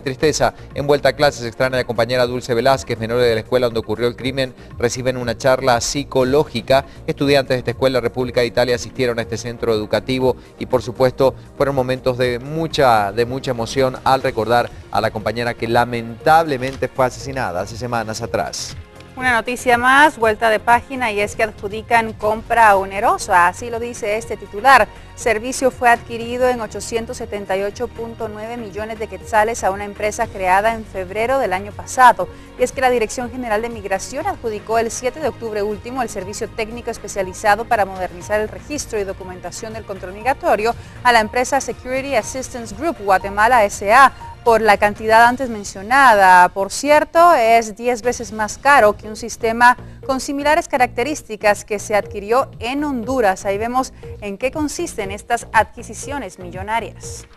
tristeza. En vuelta a clases extraña a la compañera Dulce Velázquez, menores de la escuela donde ocurrió el crimen, reciben una charla psicológica. Estudiantes de esta escuela República de Italia asistieron a este centro educativo y por supuesto fueron momentos de mucha emoción al recordar a la compañera que lamentablemente fue asesinada hace semanas atrás. Una noticia más, vuelta de página, y es que adjudican compra onerosa, así lo dice este titular. Servicio fue adquirido en 878.9 millones de quetzales a una empresa creada en febrero del año pasado. Y es que la Dirección General de Migración adjudicó el 7 de octubre último el servicio técnico especializado para modernizar el registro y documentación del control migratorio a la empresa Security Assistance Group Guatemala S.A., por la cantidad antes mencionada. Por cierto, es 10 veces más caro que un sistema con similares características que se adquirió en Honduras. Ahí vemos en qué consisten estas adquisiciones millonarias.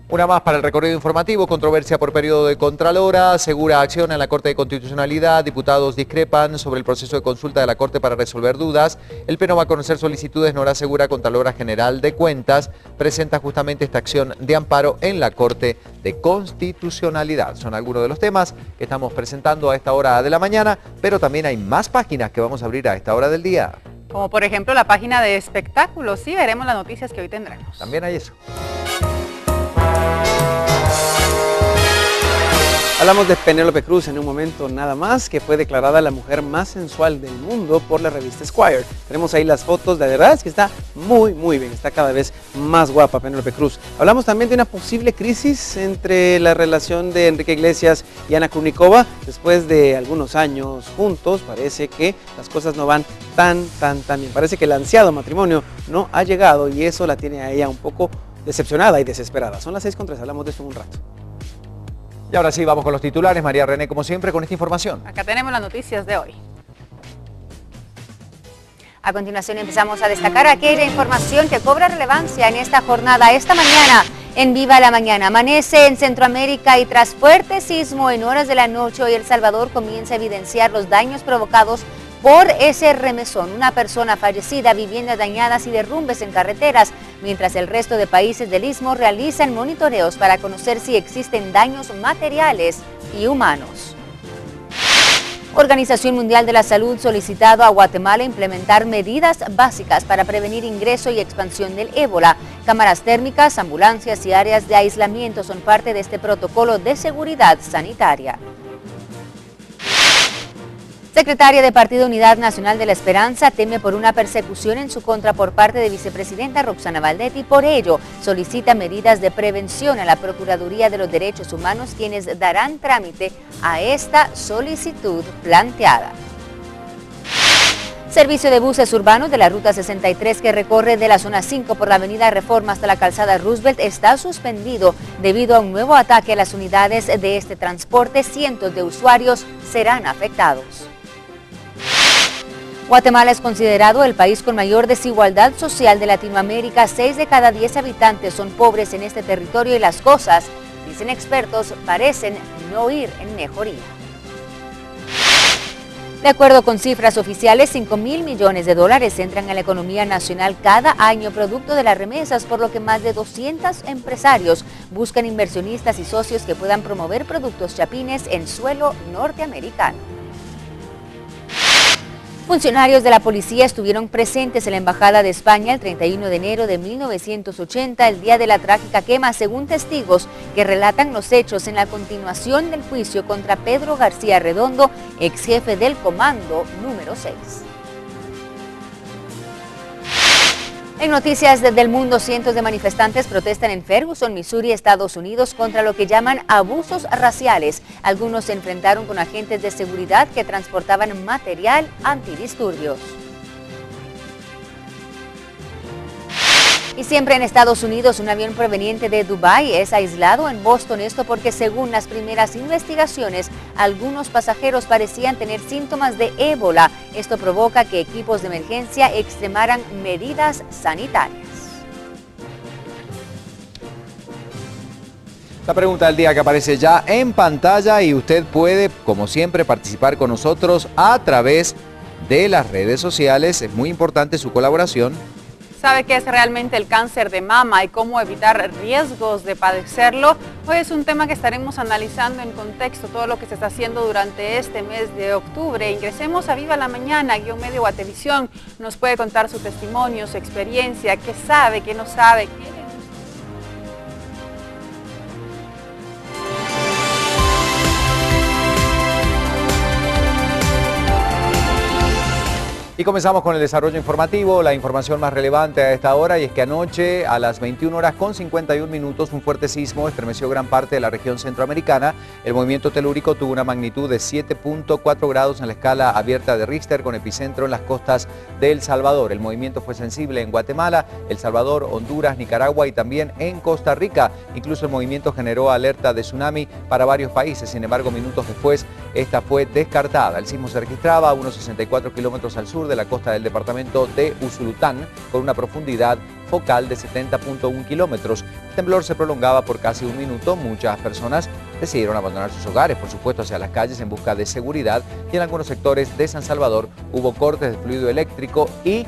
Una más para el recorrido informativo, controversia por periodo de Contralora, segura acción en la Corte de Constitucionalidad, diputados discrepan sobre el proceso de consulta de la Corte para resolver dudas, el Pleno va a conocer solicitudes, Nora Segura, Contralora General de Cuentas, presenta justamente esta acción de amparo en la Corte de Constitucionalidad. Son algunos de los temas que estamos presentando a esta hora de la mañana, pero también hay más páginas que vamos a abrir a esta hora del día. Como por ejemplo la página de espectáculos, sí, veremos las noticias que hoy tendremos. También hay eso. Hablamos de Penélope Cruz en un momento nada más, que fue declarada la mujer más sensual del mundo por la revista Esquire. Tenemos ahí las fotos, de verdad es que está muy bien, está cada vez más guapa Penélope Cruz. Hablamos también de una posible crisis entre la relación de Enrique Iglesias y Ana Kurnikova. Después de algunos años juntos, parece que las cosas no van tan bien. Parece que el ansiado matrimonio no ha llegado y eso la tiene a ella un poco decepcionada y desesperada. Son las 6:03, hablamos de esto en un rato. Y ahora sí, vamos con los titulares. María René, como siempre, con esta información. Acá tenemos las noticias de hoy. A continuación empezamos a destacar aquella información que cobra relevancia en esta jornada. Esta mañana, en Viva la Mañana, amanece en Centroamérica y tras fuerte sismo en horas de la noche, hoy El Salvador comienza a evidenciar los daños provocados por ese remesón. Una persona fallecida, viviendas dañadas y derrumbes en carreteras, mientras el resto de países del Istmo realizan monitoreos para conocer si existen daños materiales y humanos. Organización Mundial de la Salud solicitado a Guatemala implementar medidas básicas para prevenir ingreso y expansión del ébola. Cámaras térmicas, ambulancias y áreas de aislamiento son parte de este protocolo de seguridad sanitaria. Secretaria de Partido Unidad Nacional de la Esperanza teme por una persecución en su contra por parte de vicepresidenta Roxana Valdetti. Por ello, solicita medidas de prevención a la Procuraduría de los Derechos Humanos, quienes darán trámite a esta solicitud planteada. Servicio de buses urbanos de la Ruta 63 que recorre de la zona 5 por la avenida Reforma hasta la calzada Roosevelt está suspendido debido a un nuevo ataque a las unidades de este transporte. Cientos de usuarios serán afectados. Guatemala es considerado el país con mayor desigualdad social de Latinoamérica. 6 de cada 10 habitantes son pobres en este territorio y las cosas, dicen expertos, parecen no ir en mejoría. De acuerdo con cifras oficiales, 5.000 millones de dólares entran a la economía nacional cada año producto de las remesas, por lo que más de 200 empresarios buscan inversionistas y socios que puedan promover productos chapines en suelo norteamericano. Funcionarios de la policía estuvieron presentes en la Embajada de España el 31 de enero de 1980, el día de la trágica quema, según testigos que relatan los hechos en la continuación del juicio contra Pedro García Redondo, ex jefe del Comando número 6. En noticias del mundo, cientos de manifestantes protestan en Ferguson, Missouri, Estados Unidos, contra lo que llaman abusos raciales. Algunos se enfrentaron con agentes de seguridad que transportaban material antidisturbios. Y siempre en Estados Unidos, un avión proveniente de Dubái es aislado en Boston. Esto porque, según las primeras investigaciones, algunos pasajeros parecían tener síntomas de ébola. Esto provoca que equipos de emergencia extremaran medidas sanitarias. La pregunta del día que aparece ya en pantalla y usted puede, como siempre, participar con nosotros a través de las redes sociales. Es muy importante su colaboración. sabe qué es realmente el cáncer de mama y cómo evitar riesgos de padecerlo. Hoy es un tema que estaremos analizando en contexto, todo lo que se está haciendo durante este mes de octubre. Ingresemos a Viva la Mañana, _medio Guatevisión. Nos puede contar su testimonio, su experiencia, qué sabe, qué no sabe. Y comenzamos con el desarrollo informativo, la información más relevante a esta hora, y es que anoche a las 21:51 un fuerte sismo estremeció gran parte de la región centroamericana. El movimiento telúrico tuvo una magnitud de 7.4 grados en la escala abierta de Richter, con epicentro en las costas de El Salvador. El movimiento fue sensible en Guatemala, El Salvador, Honduras, Nicaragua y también en Costa Rica. Incluso el movimiento generó alerta de tsunami para varios países. Sin embargo, minutos después, esta fue descartada. El sismo se registraba a unos 64 kilómetros al sur de la costa del departamento de Usulután, con una profundidad focal de 70.1 kilómetros. El temblor se prolongaba por casi un minuto. Muchas personas decidieron abandonar sus hogares, por supuesto, hacia las calles en busca de seguridad, y en algunos sectores de San Salvador hubo cortes de fluido eléctrico y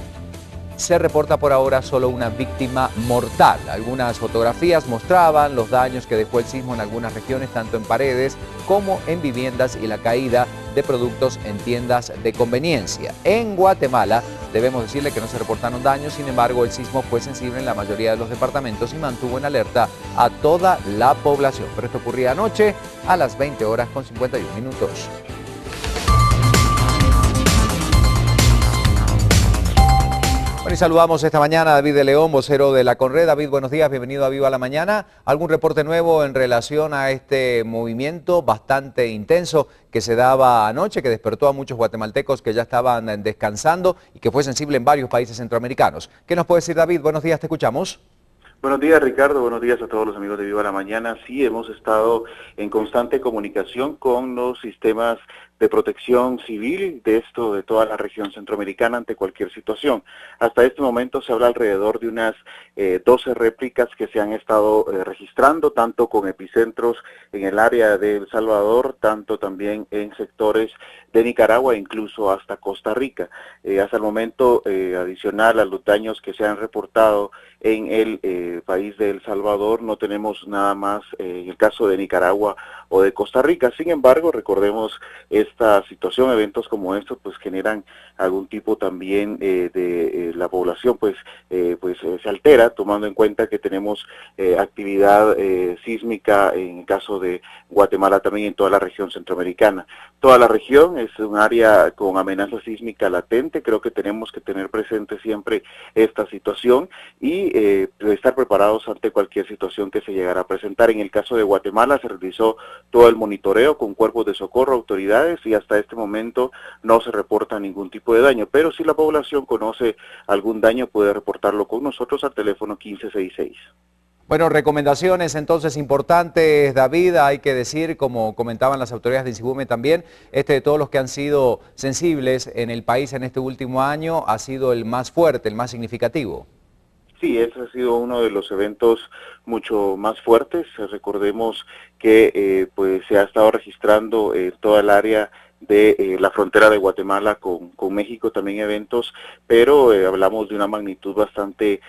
se reporta por ahora solo una víctima mortal. Algunas fotografías mostraban los daños que dejó el sismo en algunas regiones, tanto en paredes como en viviendas, y la caída de productos en tiendas de conveniencia. En Guatemala debemos decirle que no se reportaron daños. Sin embargo, el sismo fue sensible en la mayoría de los departamentos y mantuvo en alerta a toda la población. Pero esto ocurría anoche a las 20:51. Bueno, y saludamos esta mañana a David de León, vocero de la CONRED. David, buenos días, bienvenido a Viva la Mañana. ¿Algún reporte nuevo en relación a este movimiento bastante intenso que se daba anoche, que despertó a muchos guatemaltecos que ya estaban descansando y que fue sensible en varios países centroamericanos? ¿Qué nos puede decir, David? Buenos días, te escuchamos. Buenos días, Ricardo, buenos días a todos los amigos de Viva la Mañana. Sí, hemos estado en constante comunicación con los sistemas de protección civil de toda la región centroamericana ante cualquier situación. Hasta este momento se habla alrededor de unas 12 réplicas que se han estado registrando, tanto con epicentros en el área de El Salvador, tanto también en sectores de Nicaragua e incluso hasta Costa Rica. Hasta el momento, adicional a los daños que se han reportado en el país de El Salvador, no tenemos nada más en el caso de Nicaragua o de Costa Rica. Sin embargo, recordemos esta situación, eventos como estos pues generan algún tipo también de la población pues se altera, tomando en cuenta que tenemos actividad sísmica en el caso de Guatemala, también en toda la región centroamericana. Toda la región es un área con amenaza sísmica latente. Creo que tenemos que tener presente siempre esta situación y estar preparados ante cualquier situación que se llegara a presentar. En el caso de Guatemala se realizó todo el monitoreo con cuerpos de socorro, autoridades, y hasta este momento no se reporta ningún tipo de daño, pero si la población conoce algún daño puede reportarlo con nosotros al teléfono 1566. Bueno, recomendaciones entonces importantes, David, hay que decir, como comentaban las autoridades de INSIBUME también, de todos los que han sido sensibles en el país en este último año, ha sido el más fuerte, el más significativo. Sí, ese ha sido uno de los eventos mucho más fuertes. Recordemos que pues se ha estado registrando toda el área de la frontera de Guatemala con México también eventos, pero hablamos de una magnitud bastante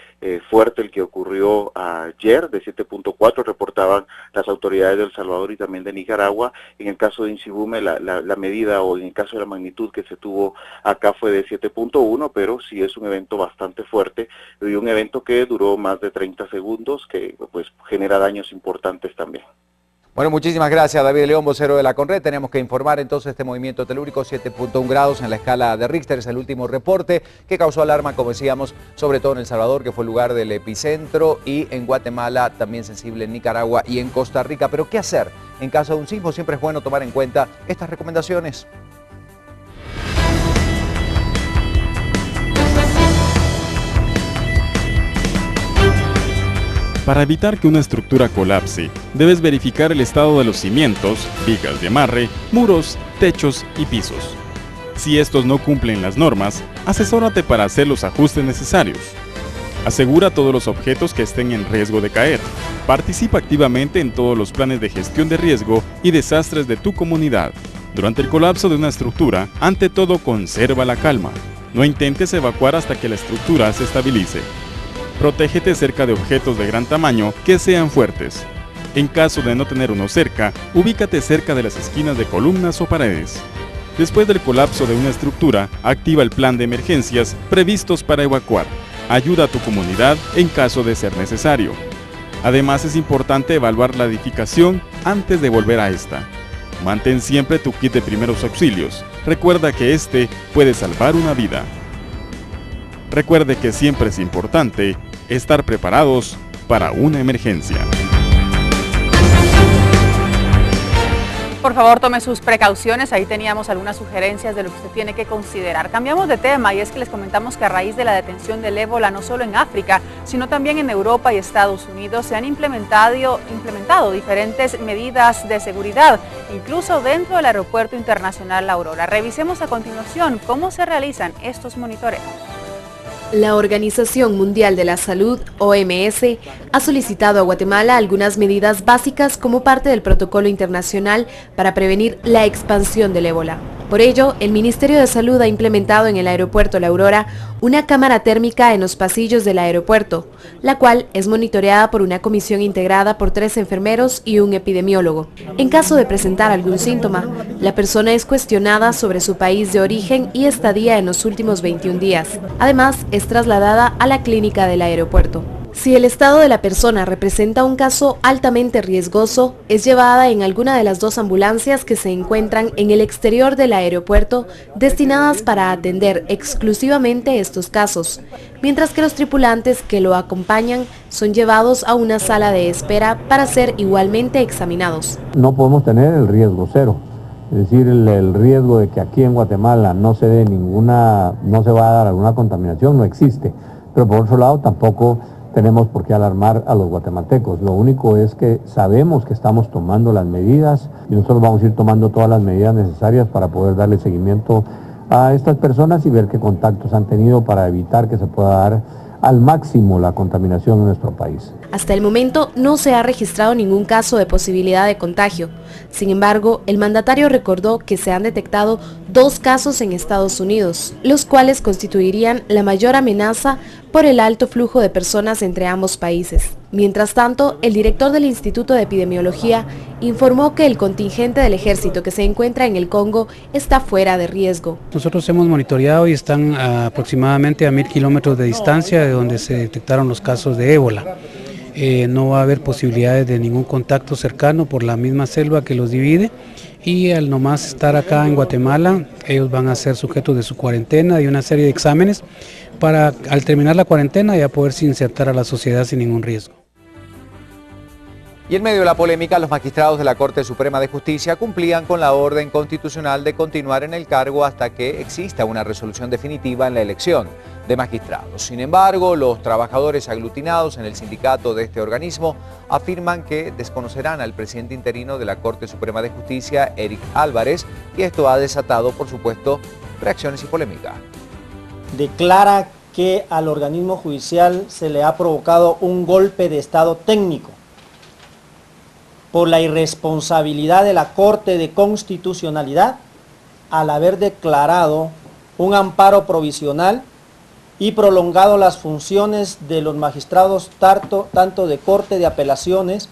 fuerte, el que ocurrió ayer de 7.4, reportaban las autoridades de El Salvador y también de Nicaragua. En el caso de INSIBUME la medida, o en el caso de la magnitud que se tuvo acá, fue de 7.1, pero sí es un evento bastante fuerte y un evento que duró más de 30 segundos, que pues genera daños importantes también. Bueno, muchísimas gracias, David León, vocero de la CONRED. Tenemos que informar entonces este movimiento telúrico, 7.1 grados en la escala de Richter, es el último reporte que causó alarma, como decíamos, sobre todo en El Salvador, que fue el lugar del epicentro, y en Guatemala, también sensible en Nicaragua y en Costa Rica. Pero ¿qué hacer en caso de un sismo? Siempre es bueno tomar en cuenta estas recomendaciones. Para evitar que una estructura colapse, debes verificar el estado de los cimientos, vigas de amarre, muros, techos y pisos. Si estos no cumplen las normas, asesórate para hacer los ajustes necesarios. Asegura todos los objetos que estén en riesgo de caer. Participa activamente en todos los planes de gestión de riesgo y desastres de tu comunidad. Durante el colapso de una estructura, ante todo conserva la calma. No intentes evacuar hasta que la estructura se estabilice. Protégete cerca de objetos de gran tamaño que sean fuertes. En caso de no tener uno cerca, ubícate cerca de las esquinas de columnas o paredes. Después del colapso de una estructura, activa el plan de emergencias previstos para evacuar. Ayuda a tu comunidad en caso de ser necesario. Además, es importante evaluar la edificación antes de volver a esta. Mantén siempre tu kit de primeros auxilios. Recuerda que este puede salvar una vida. Recuerde que siempre es importante estar preparados para una emergencia. Por favor, tome sus precauciones. Ahí teníamos algunas sugerencias de lo que usted tiene que considerar. Cambiamos de tema y es que les comentamos que a raíz de la detención del ébola, no solo en África, sino también en Europa y Estados Unidos, se han implementado diferentes medidas de seguridad, incluso dentro del Aeropuerto Internacional La Aurora. Revisemos a continuación cómo se realizan estos monitoreos. La Organización Mundial de la Salud, OMS, ha solicitado a Guatemala algunas medidas básicas como parte del protocolo internacional para prevenir la expansión del ébola. Por ello, el Ministerio de Salud ha implementado en el aeropuerto La Aurora una cámara térmica en los pasillos del aeropuerto, la cual es monitoreada por una comisión integrada por 3 enfermeros y un epidemiólogo. En caso de presentar algún síntoma, la persona es cuestionada sobre su país de origen y estadía en los últimos 21 días. Además, es trasladada a la clínica del aeropuerto. Si el estado de la persona representa un caso altamente riesgoso, es llevada en alguna de las 2 ambulancias que se encuentran en el exterior del aeropuerto, destinadas para atender exclusivamente estos casos, mientras que los tripulantes que lo acompañan son llevados a una sala de espera para ser igualmente examinados. No podemos tener el riesgo cero, es decir, el riesgo de que aquí en Guatemala no se va a dar alguna contaminación, no existe, pero por otro lado tampoco tenemos por qué alarmar a los guatemaltecos. Lo único es que sabemos que estamos tomando las medidas y nosotros vamos a ir tomando todas las medidas necesarias para poder darle seguimiento a estas personas y ver qué contactos han tenido para evitar que se pueda dar al máximo la contaminación en nuestro país. Hasta el momento no se ha registrado ningún caso de posibilidad de contagio. Sin embargo, el mandatario recordó que se han detectado 2 casos en Estados Unidos, los cuales constituirían la mayor amenaza por el alto flujo de personas entre ambos países. Mientras tanto, el director del Instituto de Epidemiología informó que el contingente del ejército que se encuentra en el Congo está fuera de riesgo. Nosotros hemos monitoreado y están aproximadamente a 1000 kilómetros de distancia de donde se detectaron los casos de ébola. No va a haber posibilidades de ningún contacto cercano por la misma selva que los divide, y al nomás estar acá en Guatemala, ellos van a ser sujetos de su cuarentena y una serie de exámenes para, al terminar la cuarentena, ya poderse insertar a la sociedad sin ningún riesgo. Y en medio de la polémica, los magistrados de la Corte Suprema de Justicia cumplían con la orden constitucional de continuar en el cargo hasta que exista una resolución definitiva en la elección de magistrados. Sin embargo, los trabajadores aglutinados en el sindicato de este organismo afirman que desconocerán al presidente interino de la Corte Suprema de Justicia, Eric Álvarez, y esto ha desatado, por supuesto, reacciones y polémica. Declara que al organismo judicial se le ha provocado un golpe de estado técnico por la irresponsabilidad de la Corte de Constitucionalidad al haber declarado un amparo provisional y prolongado las funciones de los magistrados tanto de Corte de Apelaciones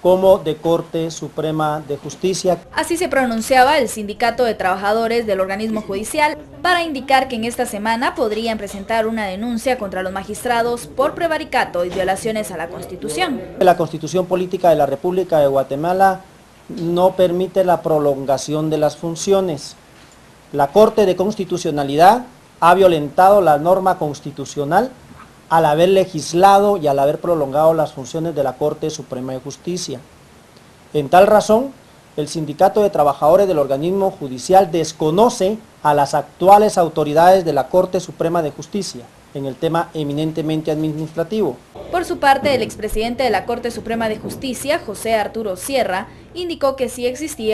como de Corte Suprema de Justicia. Así se pronunciaba el Sindicato de Trabajadores del organismo judicial para indicar que en esta semana podrían presentar una denuncia contra los magistrados por prevaricato y violaciones a la Constitución. La Constitución Política de la República de Guatemala no permite la prolongación de las funciones. La Corte de Constitucionalidad ha violentado la norma constitucional al haber legislado y al haber prolongado las funciones de la Corte Suprema de Justicia. En tal razón, el Sindicato de Trabajadores del organismo judicial desconoce a las actuales autoridades de la Corte Suprema de Justicia en el tema eminentemente administrativo. Por su parte, el expresidente de la Corte Suprema de Justicia, José Arturo Sierra, indicó que sí existía